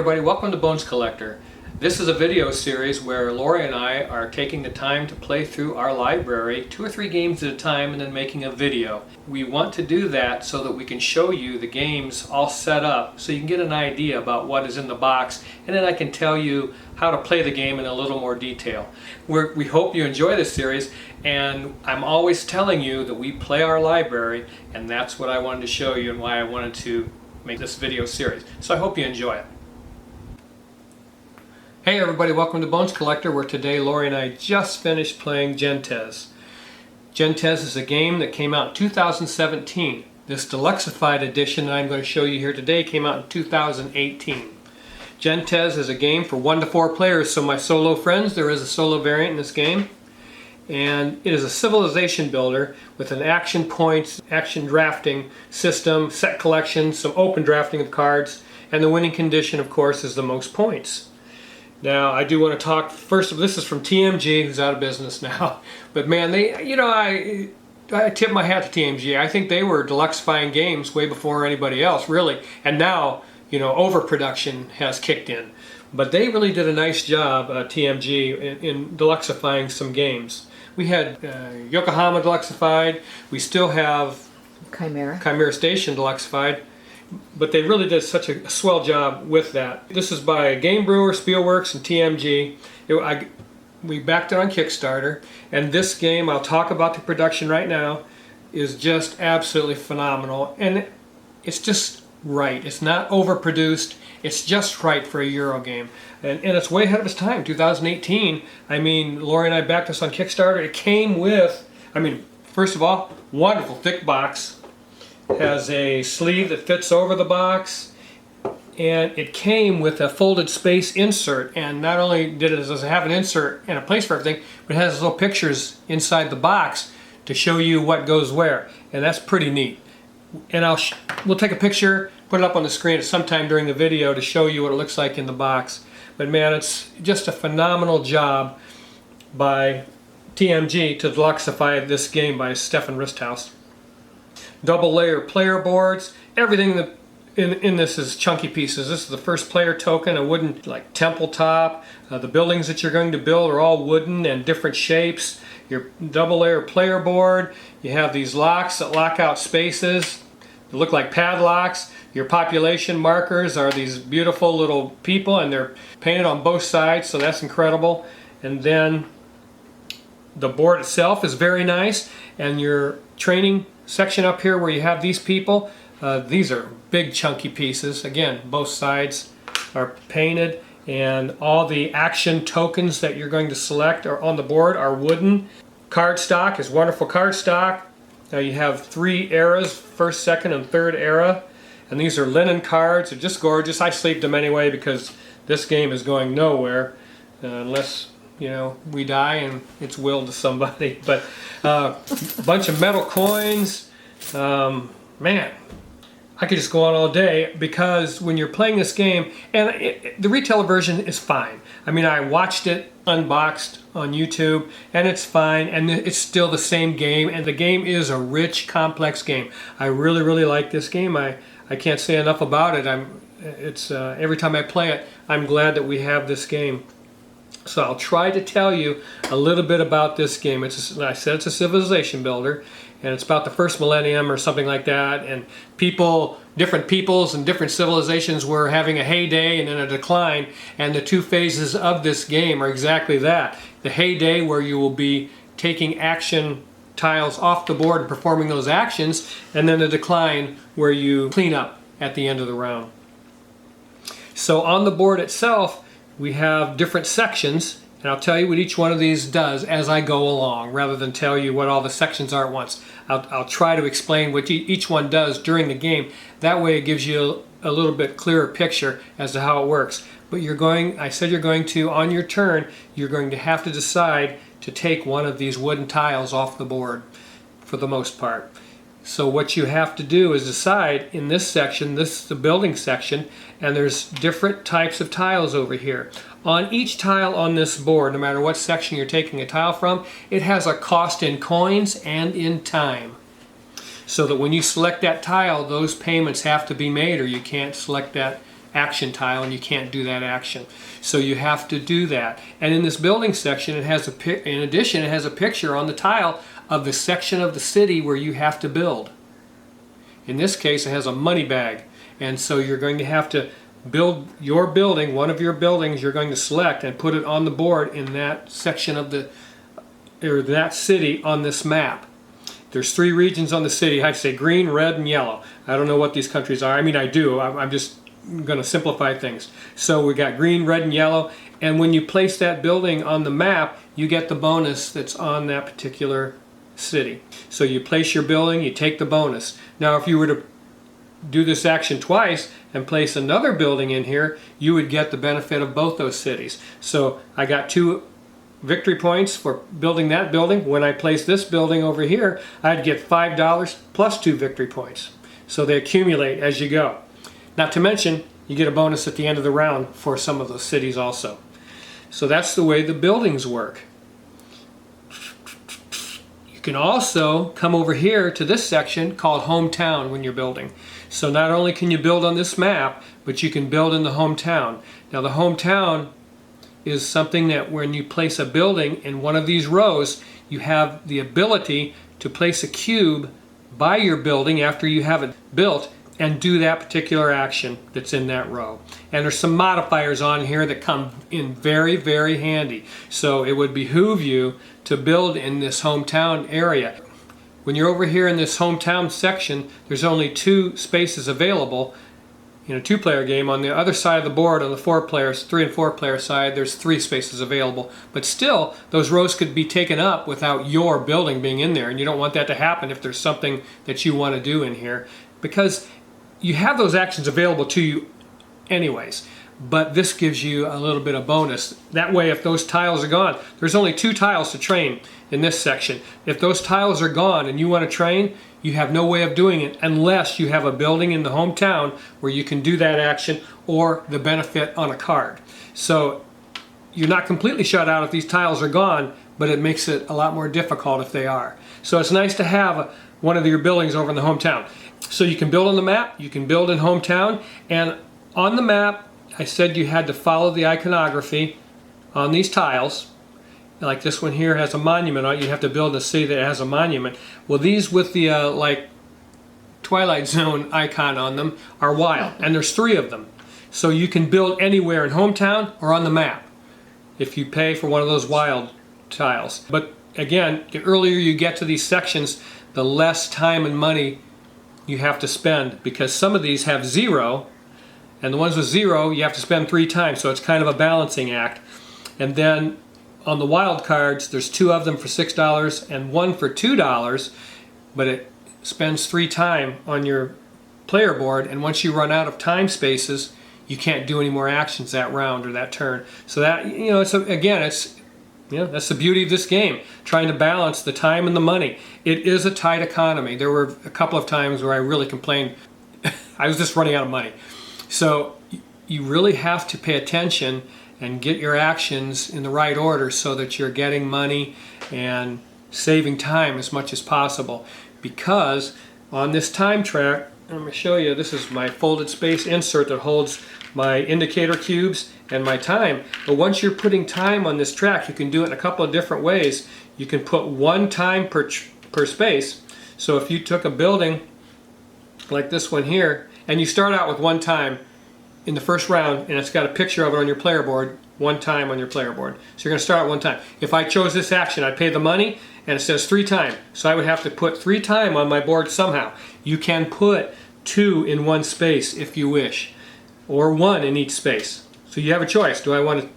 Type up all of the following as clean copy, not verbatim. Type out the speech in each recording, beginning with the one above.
everybody, welcome to Bones Collector. This is a video series where Lori and I are taking the time to play through our library 2 or 3 games at a time and then making a video. We want to do that so that we can show you the games all set up so you can get an idea about what is in the box, and then I can tell you how to play the game in a little more detail. We hope you enjoy this series, and I'm always telling you that we play our library, and that's what I wanted to show you and why I wanted to make this video series. So I hope you enjoy it. Hey everybody, welcome to Bones Collector, where today Lori and I just finished playing Gentes. Gentes is a game that came out in 2017. This Deluxified edition that I'm going to show you here today came out in 2018. Gentes is a game for 1 to 4 players, so my solo friends, there is a solo variant in this game. And it is a civilization builder with an action points, action drafting system, set collection, some open drafting of cards, and the winning condition, of course, is the most points. Now, I do want to talk first. This is from TMG, who's out of business now. But man, they, I tip my hat to TMG. I think they were deluxifying games way before anybody else, really. And now, overproduction has kicked in. But they really did a nice job, TMG, in deluxifying some games. We had Yokohama deluxified. We still have Chimera Station deluxified. But they really did such a swell job with that. This is by Game Brewer, Spielworks, and TMG. We backed it on Kickstarter, and this game, I'll talk about the production right now, is just absolutely phenomenal. And it's just right. It's not overproduced. It's just right for a Euro game. And it's way ahead of its time, 2018. I mean, Lori and I backed this on Kickstarter. It came with, first of all, wonderful thick box. Has a sleeve that fits over the box, and it came with a folded space insert. And not only does it have an insert and a place for everything, but it has little pictures inside the box to show you what goes where, and that's pretty neat. And we'll take a picture, put it up on the screen at some time during the video to show you what it looks like in the box. But man, it's just a phenomenal job by TMG to deluxify this game by Stefan Risthaus. Double layer player boards. Everything that in this is chunky pieces. This is the first player token, a wooden temple top. The buildings that you're going to build are all wooden and different shapes. Your double layer player board. You have these locks that lock out spaces. They look like padlocks. Your population markers are these beautiful little people, and they're painted on both sides, so that's incredible. And then the board itself is very nice, and your training section up here where you have these people, these are big chunky pieces. Again, both sides are painted, and all the action tokens that you're going to select are on the board are wooden. Cardstock is wonderful cardstock. Now you have 3 eras, first, second, and third era, and these are linen cards. They're just gorgeous. I sleeved them anyway because this game is going nowhere unless we die and it's willed to somebody. But a bunch of metal coins. Man, I could just go on all day, because when you're playing this game, and the retailer version is fine. I watched it unboxed on YouTube, and it's fine, and it's still the same game, and the game is a rich, complex game. I really, really like this game. I can't say enough about it. Every time I play it, I'm glad that we have this game. So I'll try to tell you a little bit about this game. I said it's a civilization builder, and it's about the first millennium or something like that, and different peoples and different civilizations were having a heyday and then a decline, and the 2 phases of this game are exactly that. The heyday, where you will be taking action tiles off the board and performing those actions, and then the decline, where you clean up at the end of the round. So on the board itself, we have different sections, and I'll tell you what each one of these does as I go along, rather than tell you what all the sections are at once. I'll try to explain what each one does during the game. That way it gives you a little bit clearer picture as to how it works. But I said you're going to, on your turn, you're going to have to decide to take one of these wooden tiles off the board, for the most part. So what you have to do is decide in this section, this is the building section, and there's different types of tiles over here. On each tile on this board, no matter what section you're taking a tile from, it has a cost in coins and in time. So that when you select that tile, those payments have to be made, or you can't select that action tile and you can't do that action. So you have to do that. And in this building section, it has in addition, it has a picture on the tile of the section of the city where you have to build. In this case, it has a money bag. And so you're going to have to build your building, one of your buildings you're going to select and put it on the board in that section of that city on this map. There's 3 regions on the city. I say green, red, and yellow. I don't know what these countries are. I mean, I do. I'm just going to simplify things. So we got green, red, and yellow. And when you place that building on the map, you get the bonus that's on that particular city. So you place your building, you take the bonus. Now, if you were to do this action twice and place another building in here, you would get the benefit of both those cities. So I got 2 victory points for building that building. When I place this building over here, I'd get $5 plus 2 victory points. So they accumulate as you go. Not to mention, you get a bonus at the end of the round for some of those cities also. So that's the way the buildings work. You can also come over here to this section called hometown when you're building. So not only can you build on this map, but you can build in the hometown. Now the hometown is something that when you place a building in one of these rows, you have the ability to place a cube by your building after you have it built and do that particular action that's in that row. And there's some modifiers on here that come in very, very handy. So it would behoove you to build in this hometown area. When you're over here in this hometown section, there's only 2 spaces available in a 2-player game. On the other side of the board, on the 3 and 4 player side, there's 3 spaces available. But still, those rows could be taken up without your building being in there, and you don't want that to happen if there's something that you want to do in here, because you have those actions available to you anyways. But this gives you a little bit of bonus. That way, if those tiles are gone, there's only 2 tiles to train in this section. If those tiles are gone and you want to train, you have no way of doing it unless you have a building in the hometown where you can do that action or the benefit on a card. So you're not completely shut out if these tiles are gone, but it makes it a lot more difficult if they are. So it's nice to have one of your buildings over in the hometown. So you can build on the map, you can build in hometown, and on the map, I said you had to follow the iconography on these tiles. Like this one here has a monument on it. You have to build a city that has a monument. Well, these with the like Twilight Zone icon on them are wild, and there's 3 of them. So you can build anywhere in hometown or on the map if you pay for one of those wild tiles. But again, the earlier you get to these sections, the less time and money you have to spend, because some of these have 0, and the ones with 0 you have to spend 3 times, so it's kind of a balancing act. And then on the wild cards, there's 2 of them for $6 and 1 for $2, but it spends 3 time on your player board, and once you run out of time spaces, you can't do any more actions that round or that turn. So that, you know, it's that's the beauty of this game, trying to balance the time and the money. It is a tight economy. There were a couple of times where I really complained I was just running out of money. So you really have to pay attention and get your actions in the right order so that you're getting money and saving time as much as possible. Because on this time track, I'm going to show you, this is my folded space insert that holds my indicator cubes and my time. But once you're putting time on this track, you can do it in a couple of different ways. You can put 1 time per space. So if you took a building like this one here, and you start out with 1 time in the first round, and it's got a picture of it on your player board, 1 time on your player board. So you're going to start at 1 time. If I chose this action, I'd pay the money, and it says 3 time. So I would have to put 3 time on my board somehow. You can put 2 in 1 space if you wish, or 1 in each space. So you have a choice. Do I want to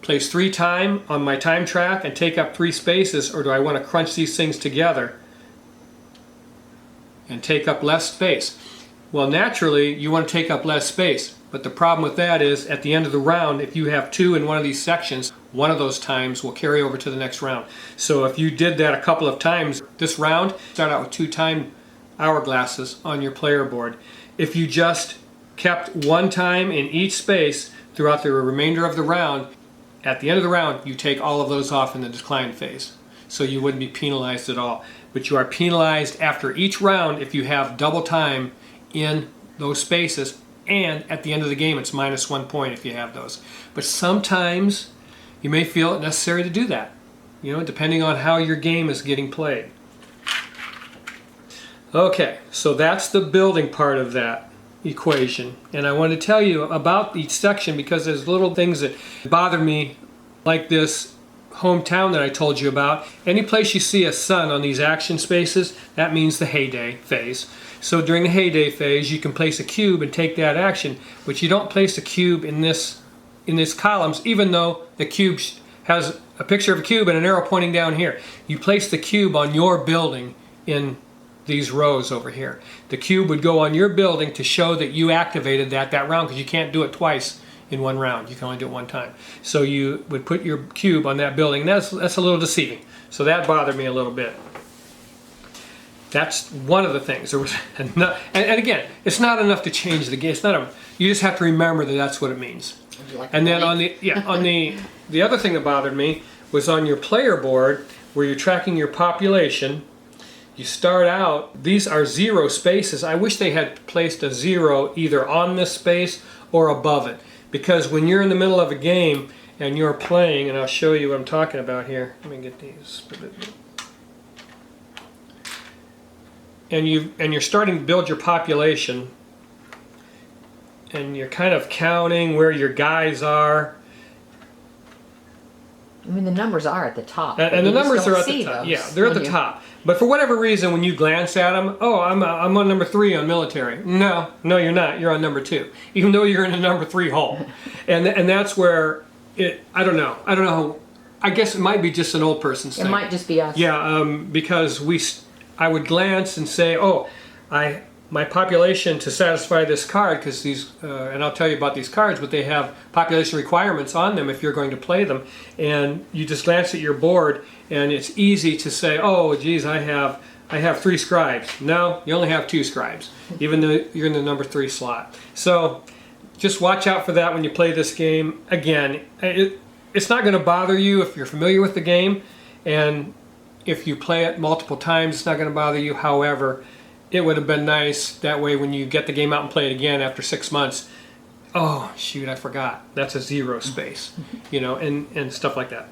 place 3 time on my time track and take up 3 spaces, or do I want to crunch these things together and take up less space? Well, naturally, you want to take up less space, but the problem with that is at the end of the round, if you have 2 in one of these sections, one of those times will carry over to the next round. So if you did that a couple of times this round, start out with 2 time hourglasses on your player board. If you just kept 1 time in each space throughout the remainder of the round, at the end of the round, you take all of those off in the decline phase. So you wouldn't be penalized at all. But you are penalized after each round if you have double time in those spaces and at the end of the game it's -1 point if you have those. But sometimes you may feel it necessary to do that, you know, depending on how your game is getting played. Okay, so that's the building part of that equation, and I want to tell you about each section because there's little things that bother me, like this hometown that I told you about. Any place you see a sun on these action spaces, that means the heyday phase. So during the heyday phase you can place a cube and take that action, but you don't place a cube in these columns, even though the cube has a picture of a cube and an arrow pointing down here. You place the cube on your building in these rows over here. The cube would go on your building to show that you activated that round, because you can't do it twice in one round. You can only do it one time. So you would put your cube on that building, and that's a little deceiving. So that bothered me a little bit. That's one of the things. There was and again, it's not enough to change the game. It's not you just have to remember that that's what it means. And then on the other thing that bothered me was on your player board where you're tracking your population. You start out, these are 0 spaces. I wish they had placed a 0 either on this space or above it, because when you're in the middle of a game and you're playing, and I'll show you what I'm talking about here. Let me get these. And you're starting to build your population, and you're kind of counting where your guys are. I mean, the numbers are at the top. And the numbers are at the top. Yeah, they're at the top. But for whatever reason, when you glance at them, oh, I'm on number 3 on military. No, you're not. You're on number 2, even though you're in the number 3 hole. And that's where I don't know. I guess it might be just an old person's thing. It might just be us. Yeah, because I would glance and say, oh, my population to satisfy this card, because these, and I'll tell you about these cards, but they have population requirements on them if you're going to play them. And you just glance at your board, and it's easy to say, oh, geez, I have 3 scribes. No, you only have 2 scribes, even though you're in the number 3 slot. So just watch out for that when you play this game. Again, it's not going to bother you if you're familiar with the game, and if you play it multiple times, it's not going to bother you. However, it would have been nice that way when you get the game out and play it again after 6 months. Oh, shoot, I forgot. That's a 0 space, you know, and stuff like that.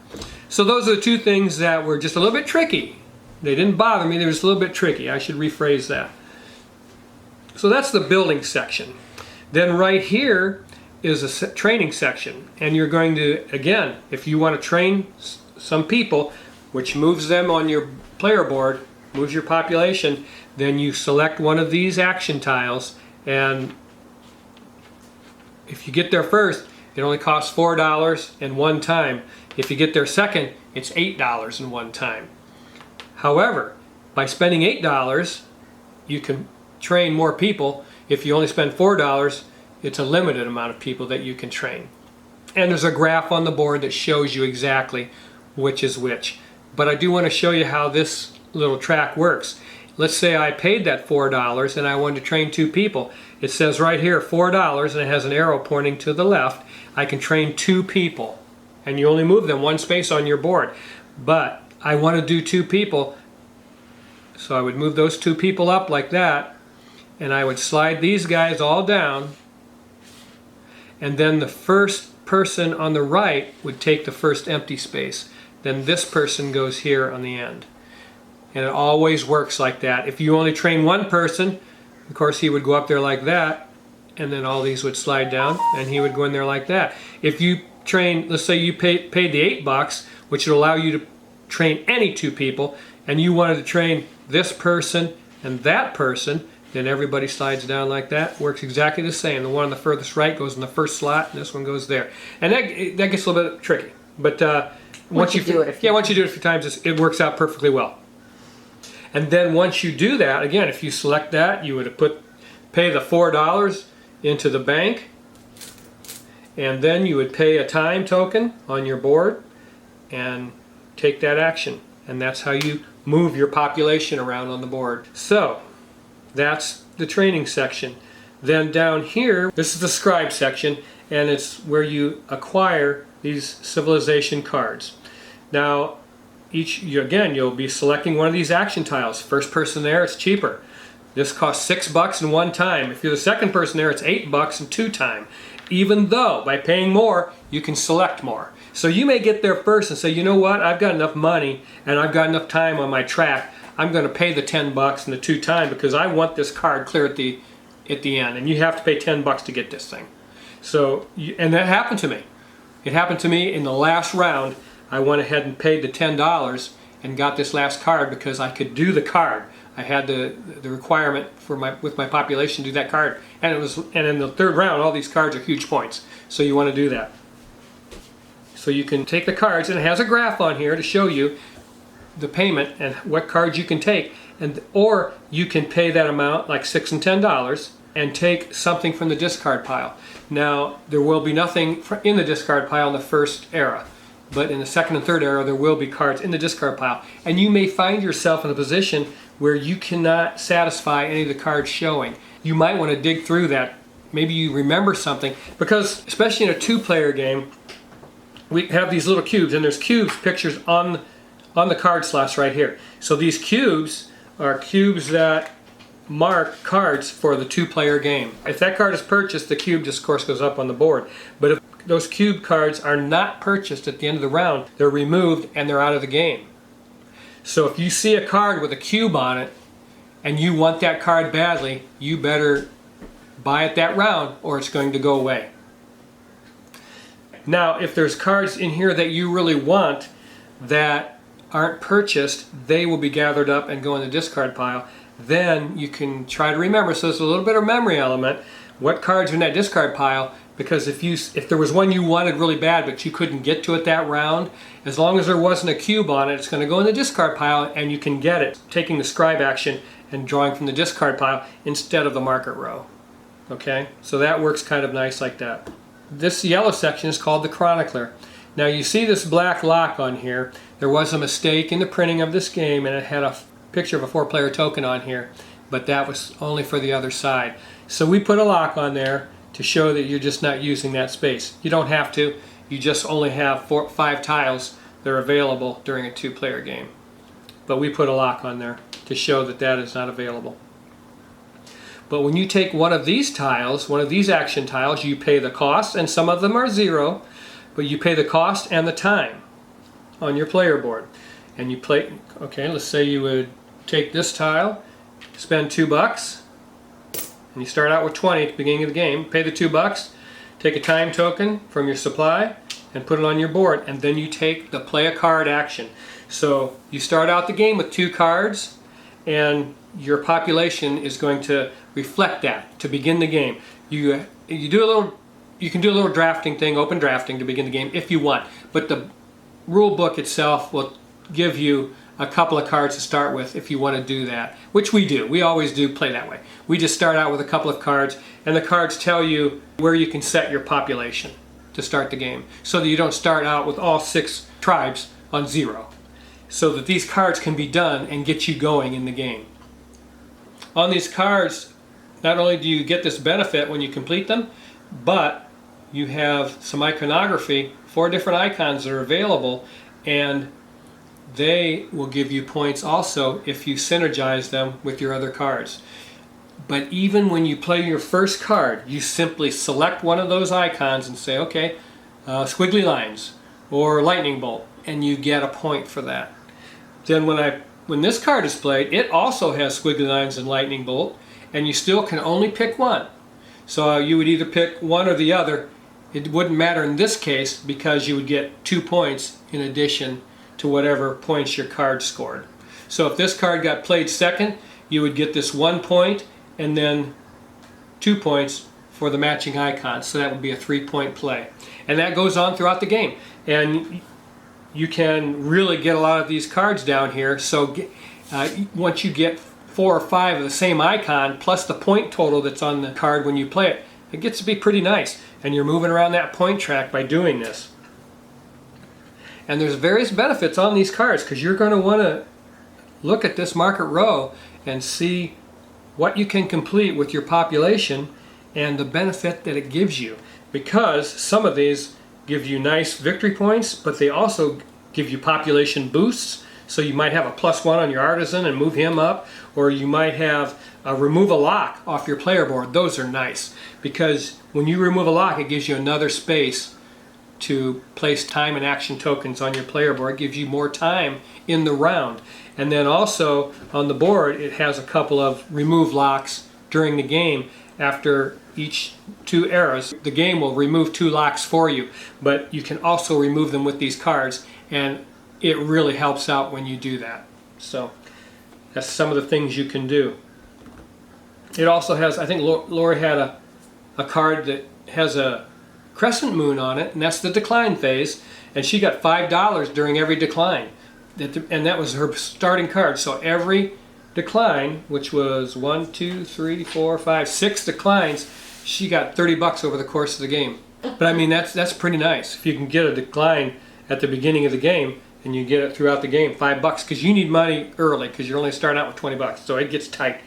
So those are the 2 things that were just a little bit tricky. They didn't bother me, they were just a little bit tricky. I should rephrase that. So that's the building section. Then right here is a training section. And you're going to, again, if you want to train some people, which moves them on your player board, moves your population, then you select one of these action tiles, and if you get there first, it only costs $4 and 1 time. If you get there second, it's $8 and 1 time. However, by spending $8, you can train more people. If you only spend $4, it's a limited amount of people that you can train. And there's a graph on the board that shows you exactly which is which. But I do want to show you how this little track works. Let's say I paid that $4 and I wanted to train 2 people. It says right here $4 and it has an arrow pointing to the left. I can train 2 people, and you only move them 1 space on your board. But I want to do 2 people, so I would move those 2 people up like that, and I would slide these guys all down, and then the first person on the right would take the first empty space. Then this person goes here on the end. And it always works like that. If you only train 1 person, of course he would go up there like that, and then all these would slide down, and he would go in there like that. If you train, let's say you paid the $8, which would allow you to train any 2 people, and you wanted to train this person and that person, then everybody slides down like that. Works exactly the same. The one on the furthest right goes in the first slot, and this one goes there. And that gets a little bit tricky. But once you do it a few times, it works out perfectly well. And then once you do that, again, if you select that, you would pay the $4 into the bank, and then you would pay a time token on your board and take that action. And that's how you move your population around on the board. So that's the training section. Then down here, this is the scribe section, and it's where you acquire these civilization cards. Now, you'll be selecting one of these action tiles. First person there, it's cheaper. This costs $6 in one time. If you're the second person there, it's $8 in two time. Even though by paying more, you can select more. So you may get there first and say, you know what, I've got enough money and I've got enough time on my track. I'm going to pay the $10 in the two time because I want this card clear at the end. And you have to pay $10 to get this thing. So, and that happened to me. It happened to me in the last round. I went ahead and paid the $10 and got this last card because I could do the card. I had the requirement for with my population to do that card, and in the third round, all these cards are huge points. So you want to do that. So you can take the cards, and it has a graph on here to show you the payment and what cards you can take, or you can pay that amount, like $6 and $10, and take something from the discard pile. Now there will be nothing in the discard pile in the first era. But in the second and third era, there will be cards in the discard pile. And you may find yourself in a position where you cannot satisfy any of the cards showing. You might want to dig through that. Maybe you remember something. Because, especially in a two-player game, we have these little cubes. And there's cubes pictures on the card slots right here. So these cubes are cubes that mark cards for the two-player game. If that card is purchased, the cube just, of course, goes up on the board. But if those cube cards are not purchased at the end of the round, they're removed and they're out of the game. So if you see a card with a cube on it and you want that card badly, you better buy it that round or it's going to go away. Now, if there's cards in here that you really want that aren't purchased, they will be gathered up and go in the discard pile. Then you can try to remember. So there's a little bit of memory element. What cards are in that discard pile? Because if there was one you wanted really bad but you couldn't get to it that round, as long as there wasn't a cube on it, it's going to go in the discard pile and you can get it, taking the scribe action and drawing from the discard pile instead of the market row. Okay, so that works kind of nice like that. This yellow section is called the chronicler. Now you see this black lock on here. There was a mistake in the printing of this game and it had a picture of a 4-player token on here, but that was only for the other side. So we put a lock on there to show that you're just not using that space. You don't have to. You just only have 5 tiles that are available during a 2-player game. But we put a lock on there to show that that is not available. But when you take one of these tiles, one of these action tiles, you pay the cost, and some of them are 0, but you pay the cost and the time on your player board. And you play, okay, let's say you would take this tile, spend $2, and you start out with 20 at the beginning of the game, pay the $2, take a time token from your supply, and put it on your board, and then you take the play a card action. So you start out the game with 2 cards, and your population is going to reflect that to begin the game. You can do a little drafting thing, open drafting to begin the game if you want, but the rule book itself will give you a couple of cards to start with if you want to do that, which we do. We always do play that way. We just start out with a couple of cards, and the cards tell you where you can set your population to start the game, so that you don't start out with all 6 tribes on 0, so that these cards can be done and get you going in the game. On these cards, not only do you get this benefit when you complete them, but you have some iconography, 4 different icons that are available, and they will give you points also if you synergize them with your other cards. But even when you play your first card, you simply select one of those icons and say, okay, squiggly lines or lightning bolt, and you get a point for that. Then when this card is played, it also has squiggly lines and lightning bolt, and you still can only pick one. So you would either pick one or the other. It wouldn't matter in this case because you would get 2 points in addition to whatever points your card scored. So if this card got played second, you would get this 1 point and then 2 points for the matching icon. So that would be a 3-point play. And that goes on throughout the game. And you can really get a lot of these cards down here. So once you get 4 or 5 of the same icon plus the point total that's on the card when you play it, it gets to be pretty nice. And you're moving around that point track by doing this. And there's various benefits on these cards because you're going to want to look at this market row and see what you can complete with your population and the benefit that it gives you. Because some of these give you nice victory points, but they also give you population boosts. So you might have a +1 on your artisan and move him up, or you might have remove a lock off your player board. Those are nice because when you remove a lock, it gives you another space to place time and action tokens on your player board. It gives you more time in the round. And then also on the board, it has a couple of remove locks during the game. After each 2 eras, the game will remove 2 locks for you, but you can also remove them with these cards, and it really helps out when you do that. So that's some of the things you can do. It also has, I think Lori had a card that has a crescent moon on it, and that's the decline phase, and she got $5 during every decline, and that was her starting card. So every decline, which was 1, 2, 3, 4, 5, 6 declines, she got $30 over the course of the game. But I mean, that's pretty nice if you can get a decline at the beginning of the game and you get it throughout the game. $5 because you need money early because you're only starting out with $20, so it gets tight.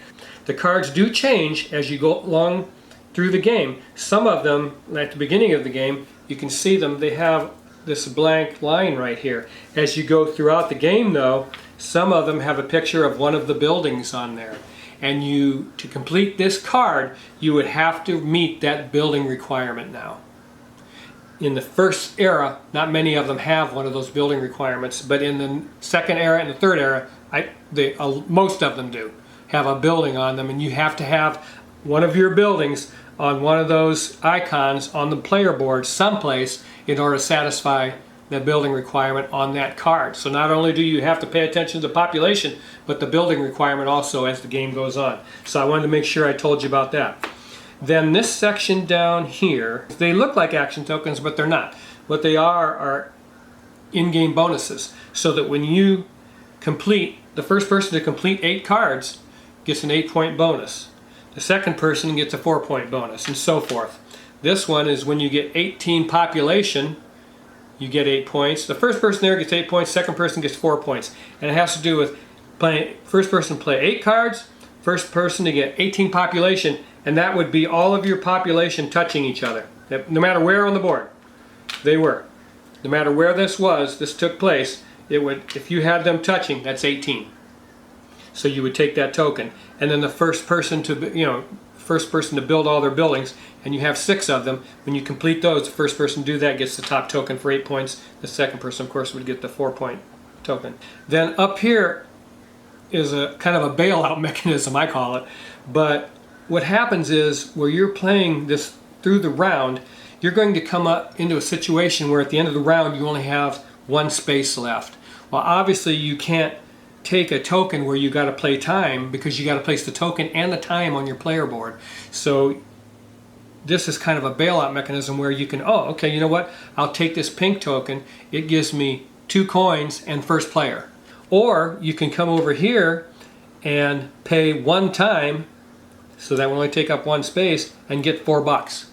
The cards do change as you go along through the game. Some of them, at the beginning of the game, you can see them, they have this blank line right here. As you go throughout the game though, some of them have a picture of one of the buildings on there. And to complete this card, you would have to meet that building requirement now. In the first era, not many of them have one of those building requirements, but in the second era and the third era, most of them do have a building on them, and you have to have one of your buildings on one of those icons on the player board someplace in order to satisfy the building requirement on that card. So not only do you have to pay attention to the population, but the building requirement also as the game goes on. So I wanted to make sure I told you about that. Then this section down here, they look like action tokens, but they're not. What they are in-game bonuses, so that when you complete, the first person to complete 8 cards gets an 8-point bonus. The second person gets a 4-point bonus, and so forth. This one is when you get 18 population, you get 8 points. The first person there gets 8 points, second person gets 4 points. And it has to do with playing, first person to play 8 cards, first person to get 18 population, and that would be all of your population touching each other. No matter where on the board they were. No matter where this took place, it would, if you had them touching, that's 18. So you would take that token. And then the first person to build all their buildings, and you have 6 of them. When you complete those, the first person to do that gets the top token for 8 points. The second person, of course, would get the 4-point token. Then up here is a kind of a bailout mechanism, I call it. But what happens is, where you're playing this through the round, you're going to come up into a situation where at the end of the round you only have 1 space left. Well, obviously you can't take a token where you got to play time, because you got to place the token and the time on your player board. So this is kind of a bailout mechanism where you can, oh, okay, you know what? I'll take this pink token. It gives me 2 coins and first player. Or you can come over here and pay 1 time, so that will only take up 1 space, and get $4.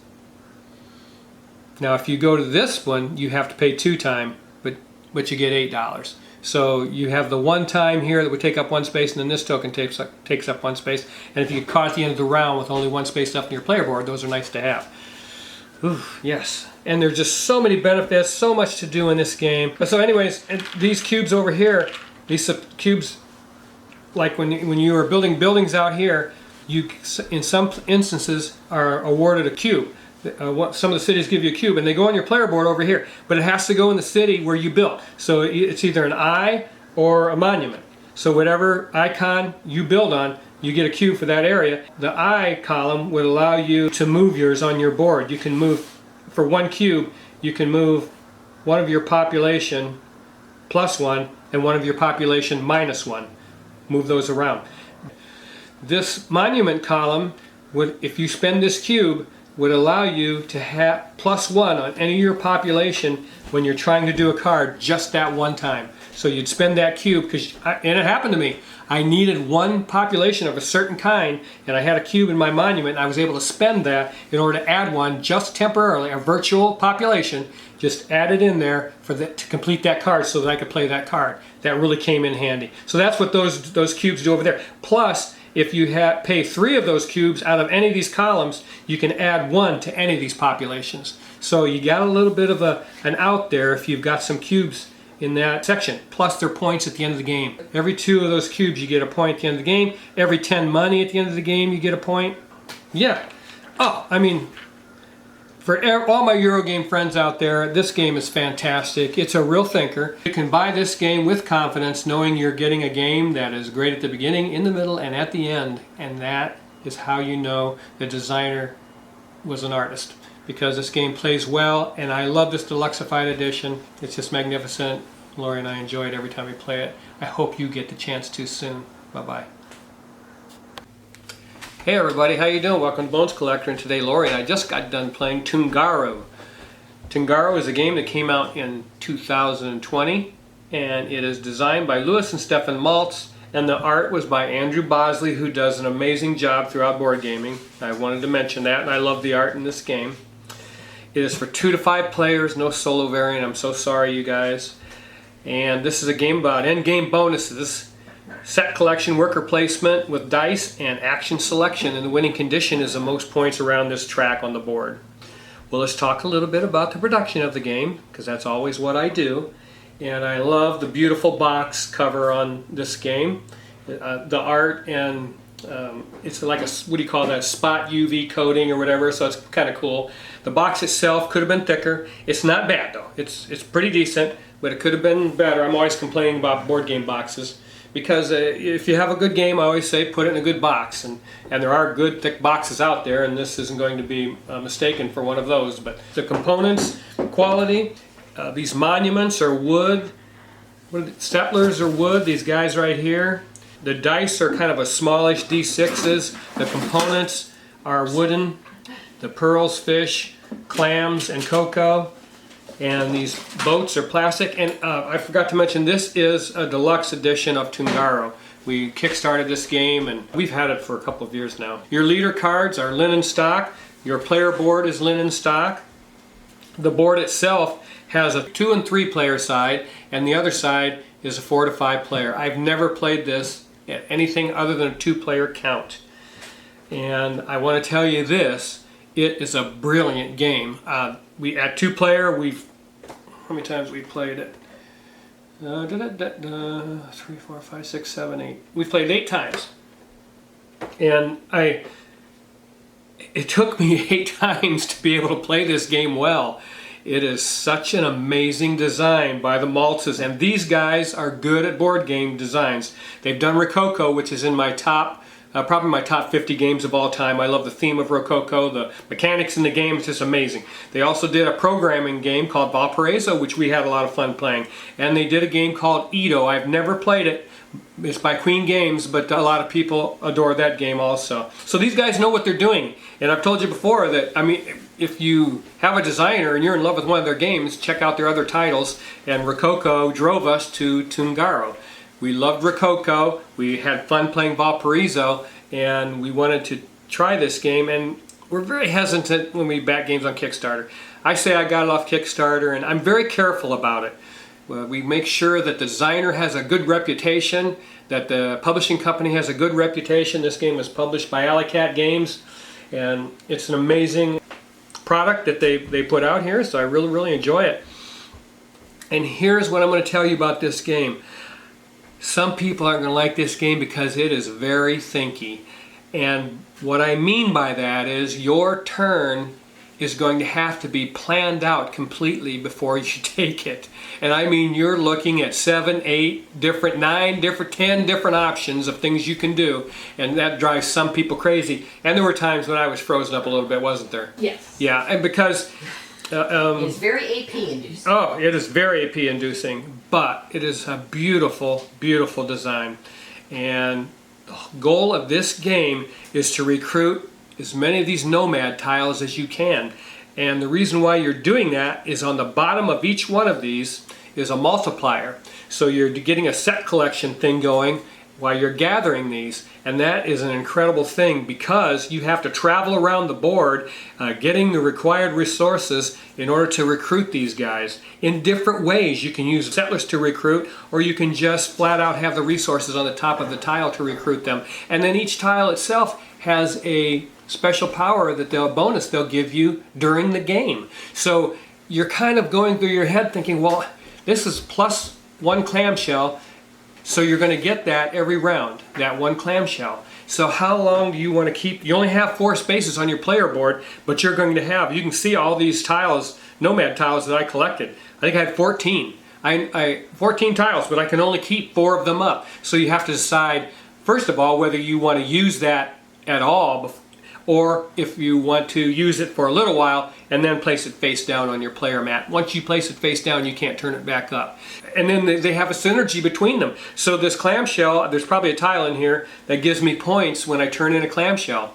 Now if you go to this one, you have to pay 2 time, but you get $8. So you have the 1 time here that would take up 1 space, and then this token takes up 1 space. And if you get caught at the end of the round with only 1 space left in your player board, those are nice to have. Ooh, yes. And there's just so many benefits, so much to do in this game. So anyways, these cubes over here, these cubes, like when you are building buildings out here, you, in some instances, are awarded a cube. Some of the cities give you a cube, and they go on your player board over here, but it has to go in the city where you built. So it's either an eye or a monument. So whatever icon you build on, you get a cube for that area. The eye column would allow you to move yours on your board. You can move, for 1 cube, you can move one of your population +1 and one of your population -1. Move those around. This monument column would, if you spend this cube, would allow you to have +1 on any of your population when you're trying to do a card just that 1 time. So you'd spend that cube, and it happened to me. I needed 1 population of a certain kind, and I had a cube in my monument, and I was able to spend that in order to add 1 just temporarily, a virtual population, just add it in there to complete that card so that I could play that card. That really came in handy. So that's what those cubes do over there. Plus, if you pay 3 of those cubes out of any of these columns, you can add 1 to any of these populations. So you got a little bit of an out there if you've got some cubes in that section, plus their points at the end of the game. Every 2 of those cubes you get a point at the end of the game. Every 10 money at the end of the game you get a point. Yeah. Oh, I mean, for all my Eurogame friends out there, this game is fantastic. It's a real thinker. You can buy this game with confidence, knowing you're getting a game that is great at the beginning, in the middle, and at the end. And that is how you know the designer was an artist, because this game plays well, and I love this Deluxified edition. It's just magnificent. Lori and I enjoy it every time we play it. I hope you get the chance to soon. Bye-bye. Hey everybody, how you doing? Welcome to Bones Collector, and today Lori and I just got done playing Tungaru. Tungaru is a game that came out in 2020, and it is designed by Louis and Stefan Maltz, and the art was by Andrew Bosley, who does an amazing job throughout board gaming. I wanted to mention that, and I love the art in this game. It is for 2 to 5 players, no solo variant. I'm so sorry, you guys. And this is a game about endgame bonuses, set collection, worker placement with dice, and action selection. And the winning condition is the most points around this track on the board. Well, let's talk a little bit about the production of the game, because that's always what I do. And I love the beautiful box cover on this game. The art, and it's like a, what do you call that, spot UV coating or whatever, so it's kind of cool. The box itself could have been thicker. It's not bad though. It's pretty decent, but it could have been better. I'm always complaining about board game boxes, because if you have a good game, I always say put it in a good box, and there are good thick boxes out there, and this isn't going to be mistaken for one of those. But the components, quality, these monuments are wood. Settlers are wood, these guys right here. The dice are kind of a smallish D6s. The components are wooden. The pearls, fish, clams, and cocoa. And these boats are plastic. And I forgot to mention, this is a deluxe edition of Tungaru. We kickstarted this game, and we've had it for a couple of years now. Your leader cards are linen stock. Your player board is linen stock. The board itself has a 2 and 3 player side, and the other side is a 4 to 5 player. I've never played this at anything other than a 2-player count. And I want to tell you this, it is a brilliant game. We at 2-player, how many times we played it? 3, 4, 5, 6, 7, 8. We've played 8 times. And it took me 8 times to be able to play this game well. It is such an amazing design by the Maltzes, and these guys are good at board game designs. They've done Rococo, which is in my top, probably my top 50 games of all time. I love the theme of Rococo. The mechanics in the game is just amazing. They also did a programming game called Valparaiso, which we had a lot of fun playing. And they did a game called Edo. I've never played it. It's by Queen Games, but a lot of people adore that game also. So these guys know what they're doing. And I've told you before that, I mean, if you have a designer and you're in love with one of their games, check out their other titles. And Rococo drove us to Tungaru. We loved Rococo, we had fun playing Valparaiso, and we wanted to try this game, and we're very hesitant when we back games on Kickstarter. I say I got it off Kickstarter, and I'm very careful about it. We make sure that the designer has a good reputation, that the publishing company has a good reputation. This game was published by Alley Cat Games, and it's an amazing product that they put out here, so I really, really enjoy it. And here's what I'm going to tell you about this game. Some people aren't going to like this game because it is very thinky. And what I mean by that is your turn is going to have to be planned out completely before you take it. And I mean, you're looking at 7, 8 different, 9 different, 10 different options of things you can do, and that drives some people crazy. And there were times when I was frozen up a little bit, wasn't there? Yes. Yeah, and because it's very AP inducing. Oh, it is very AP inducing, but it is a beautiful, beautiful design. And the goal of this game is to recruit as many of these nomad tiles as you can. And the reason why you're doing that is on the bottom of each one of these is a multiplier. So you're getting a set collection thing going while you're gathering these, and that is an incredible thing because you have to travel around the board getting the required resources in order to recruit these guys in different ways. You can use settlers to recruit, or you can just flat out have the resources on the top of the tile to recruit them. And then each tile itself has a special power that they'll give you during the game. So you're kind of going through your head thinking, well, This is plus 1 clamshell, so you're going to get that every round, that 1 clamshell. So how long do you want to keep? You only have 4 spaces on your player board, but you're going to have, you can see all these tiles, nomad tiles that I collected. I think I had 14. 14 tiles, but I can only keep 4 of them up. So you have to decide, first of all, whether you want to use that at all, or if you want to use it for a little while and then place it face down on your player mat. Once you place it face down, you can't turn it back up. And then they have a synergy between them. So this clamshell, there's probably a tile in here that gives me points when I turn in a clamshell.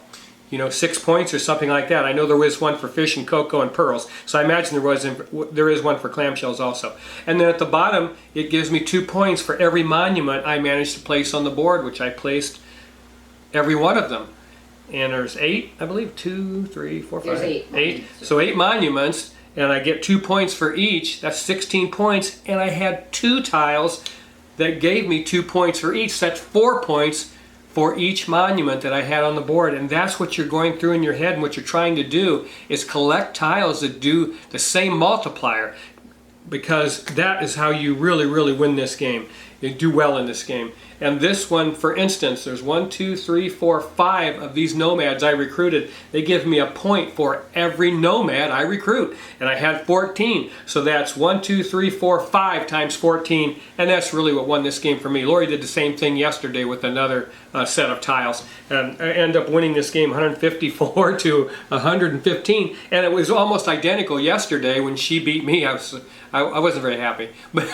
You know, 6 points or something like that. I know there was one for fish and cocoa and pearls, so I imagine there is one for clamshells also. And then at the bottom, it gives me 2 points for every monument I managed to place on the board, which I placed every one of them. And there's 8, I believe, 2, 3, 4, 5, There's 8. So 8 monuments, and I get 2 points for each. That's 16 points, and I had 2 tiles that gave me 2 points for each. So that's 4 points for each monument that I had on the board. And that's what you're going through in your head, and what you're trying to do is collect tiles that do the same multiplier, because that is how you really, really win this game. You do well in this game. And this one, for instance, there's 1, 2, 3, 4, 5 of these nomads I recruited. They give me a point for every nomad I recruit. And I had 14. So that's 1, 2, 3, 4, 5 times 14. And that's really what won this game for me. Lori did the same thing yesterday with another set of tiles. And I ended up winning this game 154 to 115. And it was almost identical yesterday when she beat me. I wasn't very happy. But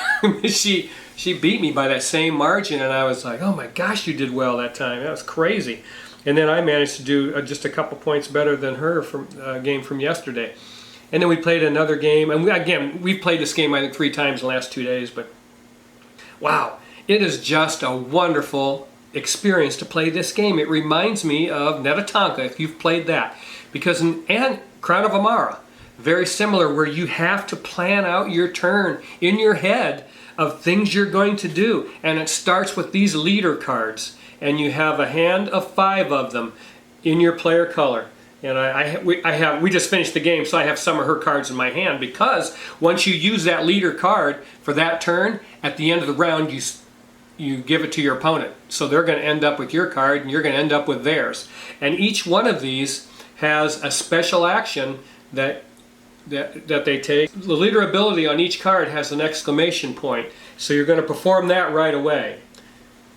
she beat me by that same margin, and I was like, oh my gosh, you did well that time. That was crazy. And then I managed to do just a couple points better than her from game from yesterday. And then we played another game, and we've played this game I think 3 times in the last 2 days, but wow, it is just a wonderful experience to play this game. It reminds me of Netatanka, if you've played that, and Crown of Amara, very similar, where you have to plan out your turn in your head of things you're going to do. And it starts with these leader cards, and you have a hand of 5 of them in your player color. And we just finished the game, so I have some of her cards in my hand, because once you use that leader card for that turn, at the end of the round you give it to your opponent. So they're going to end up with your card, and you're going to end up with theirs. And each one of these has a special action that they take. The leader ability on each card has an exclamation point, so you're going to perform that right away,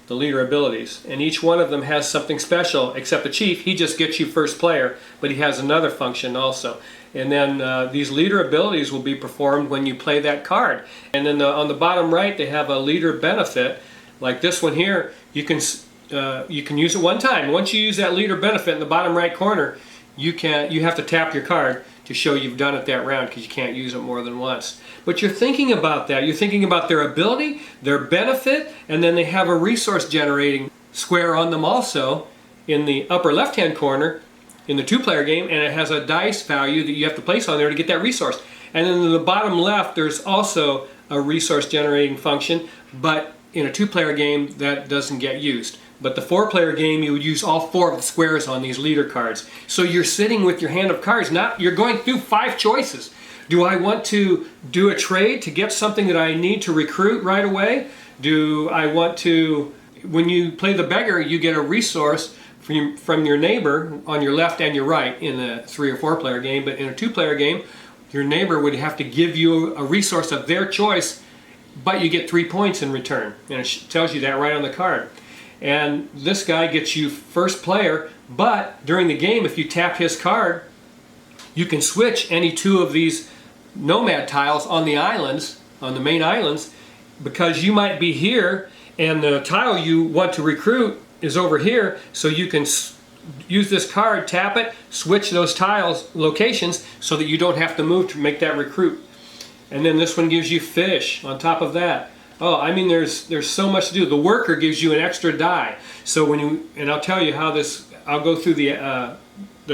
the leader abilities. And each one of them has something special, except the chief, he just gets you first player, but he has another function also. And then these leader abilities will be performed when you play that card. And then on the bottom right, they have a leader benefit, like this one here. You can use it one time. Once you use that leader benefit in the bottom right corner, you have to tap your card to show you've done it that round, because you can't use it more than once. But you're thinking about that. You're thinking about their ability, their benefit, and then they have a resource generating square on them also in the upper left-hand corner in the 2-player game, and it has a dice value that you have to place on there to get that resource. And then in the bottom left, there's also a resource generating function, but in a 2-player game that doesn't get used. But the 4-player game, you would use all 4 of the squares on these leader cards. So you're sitting with your hand of cards. You're going through 5 choices. Do I want to do a trade to get something that I need to recruit right away? Do I want to, when you play the beggar, you get a resource from your neighbor on your left and your right in a 3 or 4-player game. But in a 2-player game, your neighbor would have to give you a resource of their choice, but you get 3 points in return. And it tells you that right on the card. And this guy gets you first player, but during the game, if you tap his card, you can switch any 2 of these nomad tiles on the islands, on the main islands, because you might be here and the tile you want to recruit is over here, so you can use this card, tap it, switch those tiles locations so that you don't have to move to make that recruit. And then this one gives you fish on top of that. Oh, I mean, there's so much to do. The worker gives you an extra die. So and I'll tell you how this, I'll go through the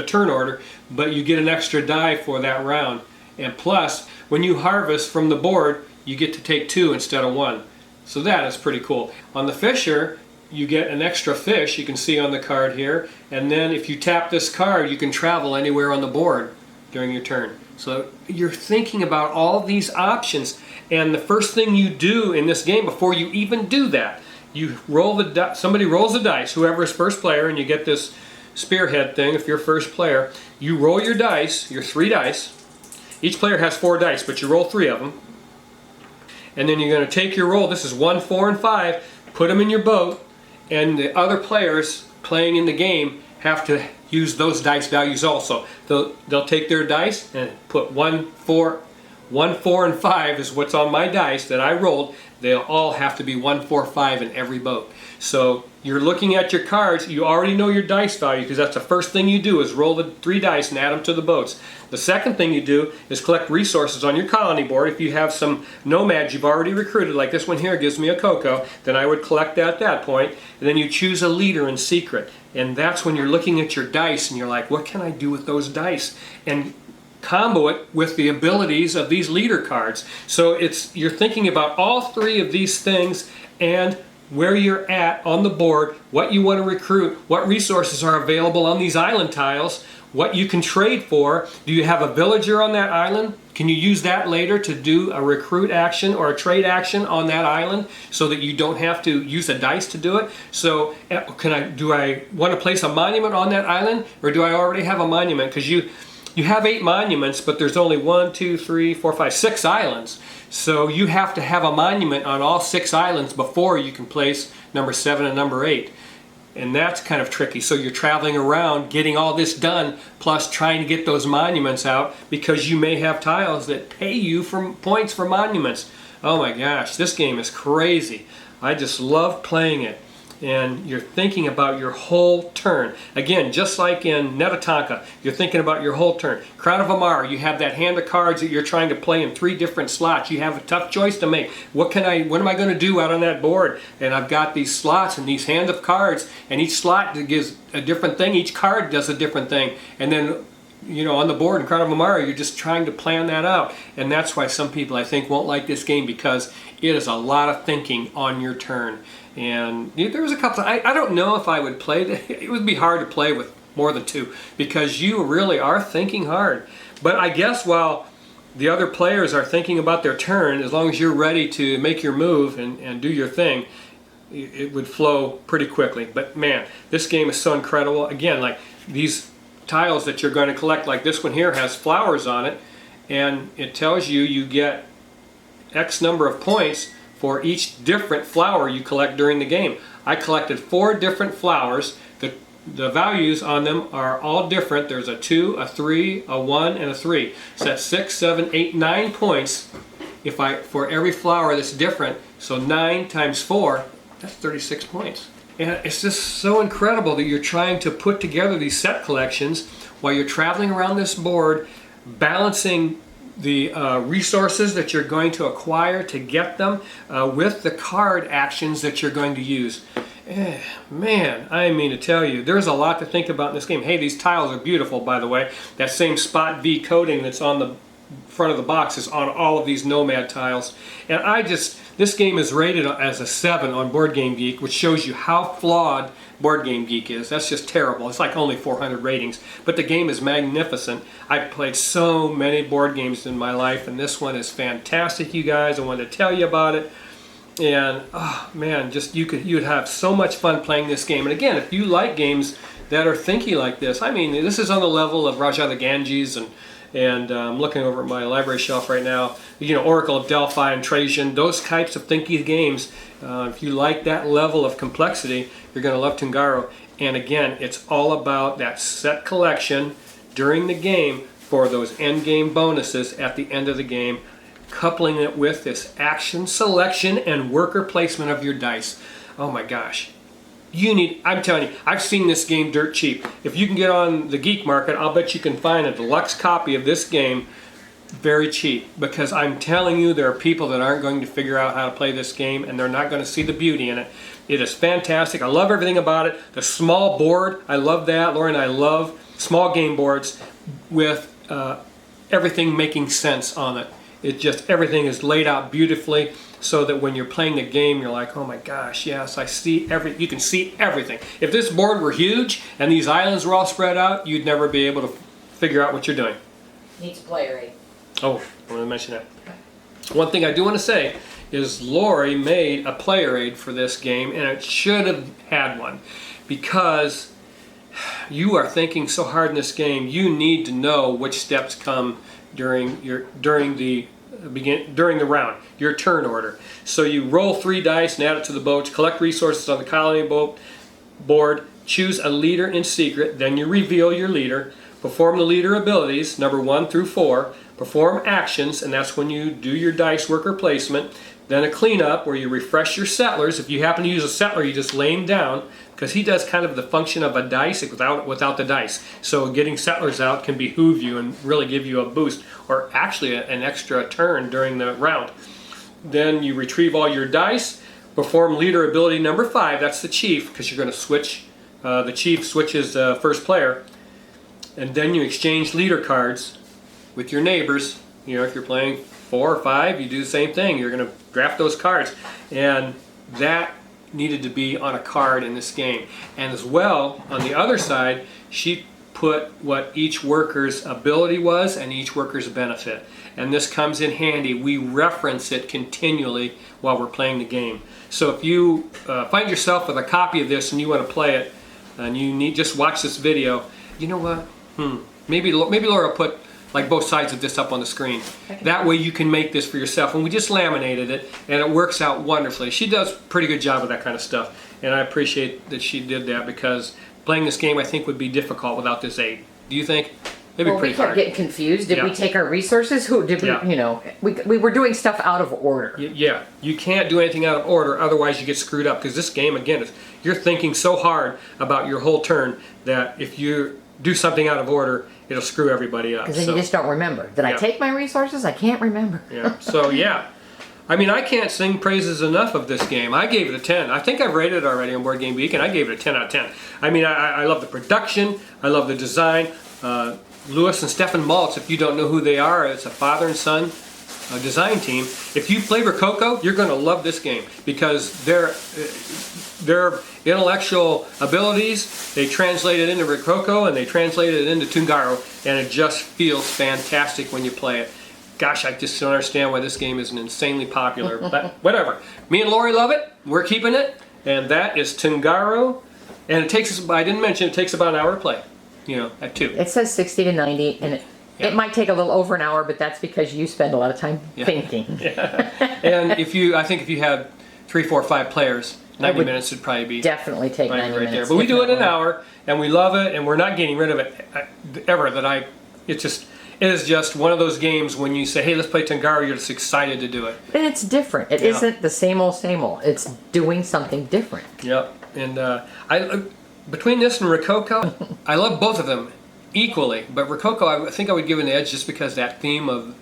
turn order, but you get an extra die for that round. And plus, when you harvest from the board, you get to take 2 instead of 1. So that is pretty cool. On the fisher, you get an extra fish, you can see on the card here. And then if you tap this card, you can travel anywhere on the board during your turn. So you're thinking about all these options, And the first thing you do in this game before you even do that, you roll the somebody rolls the dice, whoever is first player, and you get this spearhead thing if you're first player. You roll your dice, your 3 dice. Each player has 4 dice, but you roll 3 of them. And then you're going to take your roll. This is 1, 4, and 5. Put them in your boat, and the other players playing in the game have to use those dice values also. They'll take their dice and put 1, 4, and 5 is what's on my dice that I rolled. They'll all have to be 1, 4, 5 in every boat. So you're looking at your cards. You already know your dice value because that's the first thing you do is roll the 3 dice and add them to the boats. The second thing you do is collect resources on your colony board. If you have some nomads you've already recruited, like this one here gives me a cocoa, then I would collect that at that point. And then you choose a leader in secret. And that's when you're looking at your dice and you're like, what can I do with those dice? And combo it with the abilities of these leader cards. So you're thinking about all 3 of these things and where you're at on the board, what you want to recruit, what resources are available on these island tiles, what you can trade for. Do you have a villager on that island? Can you use that later to do a recruit action or a trade action on that island so that you don't have to use a dice to do it? So do I want to place a monument on that island, or do I already have a monument? Because you have 8 monuments, but there's only 1, 2, 3, 4, 5, 6 islands. So you have to have a monument on all 6 islands before you can place number 7 and number 8. And that's kind of tricky. So you're traveling around getting all this done, plus trying to get those monuments out because you may have tiles that pay you for points for monuments. Oh my gosh, this game is crazy. I just love playing it. And you're thinking about your whole turn. Again, just like in Netatanka, you're thinking about your whole turn. Crown of Amar, you have that hand of cards that you're trying to play in 3 different slots. You have a tough choice to make. What am I going to do out on that board? And I've got these slots and these hand of cards, and each slot gives a different thing. Each card does a different thing. And then, on the board in Crown of Amara, you're just trying to plan that out. And that's why some people, I think, won't like this game, because it is a lot of thinking on your turn. And there was a couple, I don't know if I would play, it would be hard to play with more than 2, because you really are thinking hard. But I guess while the other players are thinking about their turn, as long as you're ready to make your move and do your thing, it would flow pretty quickly. But man, this game is so incredible. Again, like these tiles that you're going to collect, like this one here has flowers on it, and it tells you get X number of points for each different flower you collect during the game. I collected 4 different flowers. The values on them are all different. There's a 2, a 3, a 1, and a 3. So that's 6, 7, 8, 9 points for every flower that's different. So 9 times 4, that's 36 points. And it's just so incredible that you're trying to put together these set collections while you're traveling around this board, balancing the resources that you're going to acquire to get them with the card actions that you're going to use. Man, I mean to tell you, there's a lot to think about in this game. Hey, these tiles are beautiful, by the way. That same Spot V coating that's on the front of the box is on all of these Nomad tiles. And this game is rated as a 7 on Board Game Geek, which shows you how flawed Board Game Geek is. That's just terrible. It's like only 400 ratings, but the game is magnificent. I've played so many board games in my life, and this one is fantastic, you guys. I wanted to tell you about it. And oh man, just you'd have so much fun playing this game. And again, if you like games that are thinky like this, I mean, this is on the level of Raja the Ganges, and I'm looking over at my library shelf right now. Oracle of Delphi and Trajan, those types of thinky games. If you like that level of complexity, you're going to love Tungaru. And again, it's all about that set collection during the game for those end game bonuses at the end of the game, coupling it with this action selection and worker placement of your dice. Oh my gosh. I'm telling you, I've seen this game dirt cheap. If you can get on the geek market, I'll bet you can find a deluxe copy of this game very cheap, because I'm telling you, there are people that aren't going to figure out how to play this game, and they're not going to see the beauty in it. It is fantastic. I love everything about it. The small board, I love that. Lauren and I love small game boards with everything making sense on it. Everything is laid out beautifully, so that when you're playing the game, you're like, oh my gosh, yes, I see you can see everything. If this board were huge and these islands were all spread out, you'd never be able to figure out what you're doing. Needs a player aid. Oh, I want to mention that. One thing I do want to say is Lori made a player aid for this game, and it should have had one, because you are thinking so hard in this game. You need to know which steps come during the round, your turn order. So you roll 3 dice and add it to the boats, collect resources on the colony boat board, choose a leader in secret, then you reveal your leader, perform the leader abilities, number 1 through 4, perform actions, and that's when you do your dice worker placement, then a cleanup where you refresh your settlers. If you happen to use a settler, you just lay him down, because he does kind of the function of a dice without the dice. So getting settlers out can behoove you and really give you a boost, or actually an extra turn during the round. Then you retrieve all your dice, perform leader ability number 5, that's the chief, because you're going to switch, the chief switches first player, and then you exchange leader cards with your neighbors. You know, if you're playing 4 or 5, you do the same thing. You're going to draft those cards, and that needed to be on a card in this game. And as well, on the other side, she put what each worker's ability was and each worker's benefit. And this comes in handy. We reference it continually while we're playing the game. So if you find yourself with a copy of this and you want to play it, and you need just watch this video, you know what? Maybe Laura put like both sides of this up on the screen. That way you can make this for yourself. And we just laminated it, and it works out wonderfully. She does a pretty good job of that kind of stuff, and I appreciate that she did that, because playing this game I think would be difficult without this aid. Do you think? It'd be pretty hard. We kept getting confused. Did we take our resources? Who did we? You know, we were doing stuff out of order. Yeah, you can't do anything out of order, otherwise you get screwed up. Because this game, again, you're thinking so hard about your whole turn that if you do something out of order, it'll screw everybody up. Because then you just don't remember. Did I take my resources? I can't remember. Yeah. So yeah, I mean, I can't sing praises enough of this game. I gave it a 10. I think I've rated it already on Board Game Geek, and I gave it a 10 out of 10. I mean, I love the production. I love the design. Louis and Stefan Maltz, if you don't know who they are, it's a father and son design team. If you play Rococo, you're going to love this game, because their intellectual abilities, they translate it into Rococo and they translate it into Tungaru, and it just feels fantastic when you play it. Gosh, I just don't understand why this game isn't insanely popular, but whatever. Me and Lori love it. We're keeping it, and that is Tungaru. And it takes us, I didn't mention, it takes about an hour to play, you know, at 2. It says 60 to 90, and it might take a little over an hour, but that's because you spend a lot of time thinking. And I think if you had 3, 4, 5 players, 90 minutes would probably be definitely take 90 right minutes. there. But we do it in an hour, and we love it, and we're not getting rid of it ever. It is just one of those games when you say, hey, let's play Tungaru, you're just excited to do it. And it's different. It isn't the same old, same old. It's doing something different. Yep. And between this and Rococo, I love both of them equally. But Rococo, I think I would give an edge just because that theme of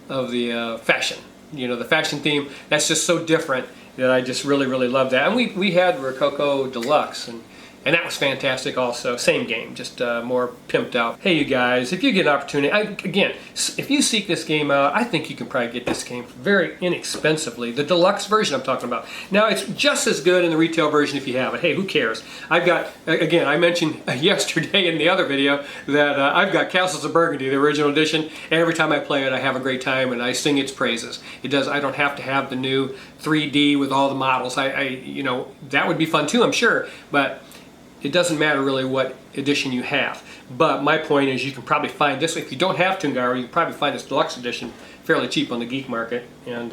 the fashion. You know, the fashion theme, that's just so different that I just really, really love that. And we had Rococo Deluxe, and that was fantastic also. Same game, just more pimped out. Hey, you guys, if you get an opportunity, again, if you seek this game out, I think you can probably get this game very inexpensively. The deluxe version I'm talking about. Now, it's just as good in the retail version if you have it. Hey, who cares? I've got, again, I mentioned yesterday in the other video that I've got Castles of Burgundy, the original edition, and every time I play it, I have a great time, and I sing its praises. I don't have to have the new 3D with all the models. You know, that would be fun too, I'm sure, but it doesn't matter really what edition you have. But my point is, you can probably find this, if you don't have Tungaru, you can probably find this deluxe edition fairly cheap on the geek market, and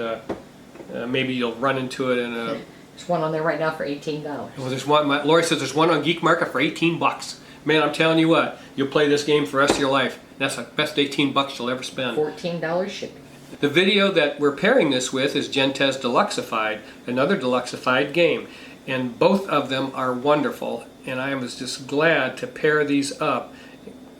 maybe you'll run into it in a... There's one on there right now for $18. Well, there's one, Lori says there's one on geek market for 18 bucks. Man, I'm telling you what, you'll play this game for the rest of your life. That's the best 18 bucks you'll ever spend. $14 shipping. The video that we're pairing this with is Gentes Deluxified, another Deluxified game. And both of them are wonderful, and I was just glad to pair these up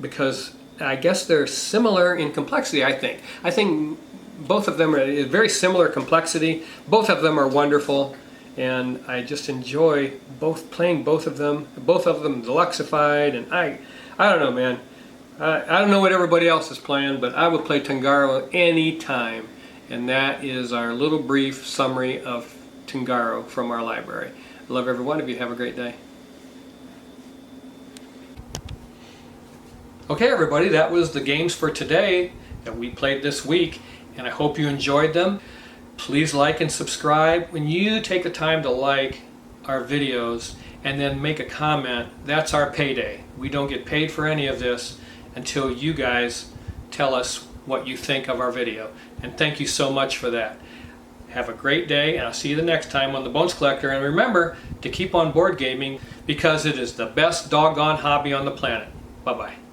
because I guess they're similar in complexity, I think. I think both of them are very similar complexity. Both of them are wonderful, and I just enjoy playing both of them Deluxified, and I don't know, man. I don't know what everybody else is playing, but I would play Tungaru any time, and that is our little brief summary of Tungaru from our library. I love every one of you. Have a great day. Okay, everybody, that was the games for today that we played this week. and I hope you enjoyed them. Please like and subscribe. When you take the time to like our videos and then make a comment, that's our payday. We don't get paid for any of this until you guys tell us what you think of our video. And thank you so much for that. Have a great day, and I'll see you the next time on The Bones Collector. And remember to keep on board gaming, because it is the best doggone hobby on the planet. Bye-bye.